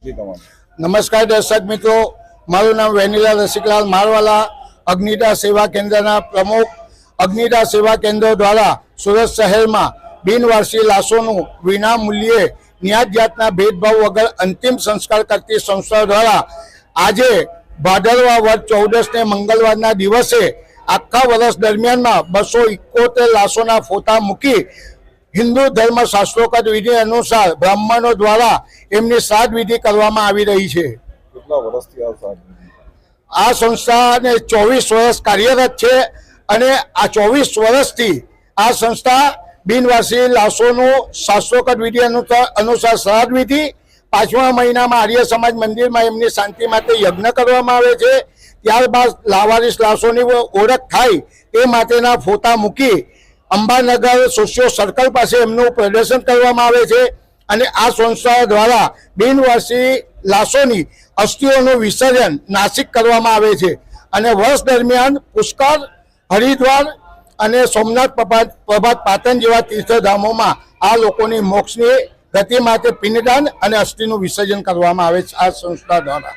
નમસ્કાર દર્શક મિત્રો, મારું નામ વેનીલા રસિકલાલ મારવાલા, અગ્નિદા સેવા કેન્દ્રના પ્રમુખ. અગ્નિદા સેવા કેન્દ્ર દ્વારા સુરત શહેરમાં બિનવારસી લાશોનું વિના મૂલ્યે ન્યાજ જાતના ભેદભાવ વગર અંતિમ સંસ્કાર કરતી સંસ્થા દ્વારા આજે ભાદરવા વદ 14ને મંગળવારના દિવસે આખા વર્ષ દરમિયાનમાં 271 લાશોના ફોટા મૂકી હિન્દુ ધર્મ શાસ્ત્રોક્ત વિધિ અનુસાર બ્રાહ્મણો દ્વારા એમની શ્રાદ્ધ વિધિ કરવામાં આવી રહી છે. કેટલા વર્ષથી આ સંસ્થાને 24 વર્ષ કાર્યરત છે અને આ 24 વર્ષથી આ સંસ્થા બિનવાસી લાશોનું શાસ્ત્રોક્ત વિધિ અનુસાર શ્રાદ્ધ વિધિ, 5મા મહિનામાં આર્ય સમાજ મંદિરમાં એમની શાંતિ માટે યજ્ઞ કરવામાં આવે છે. ત્યારબાદ લાવારીસ લાશોની ઓળખ થાય એ માટેના ફોટા મૂકી અંબાનગર સોશિયો સર્કલ પાસે એમનું પ્રદર્શન કરવામાં આવે છે અને આ સંસ્થા દ્વારા બિનવાસી લાશોની અસ્થિઓનું વિસર્જન નાસિક કરવામાં આવે છે અને વર્ષ દરમિયાન પુષ્કર, હરિદ્વાર અને સોમનાથ પ્રભાત પાટણ જેવા તીર્થધામોમાં આ લોકોની મોક્ષની ગતિ માટે પિંડદાન અને અસ્થિનું વિસર્જન કરવામાં આવે છે આ સંસ્થા દ્વારા.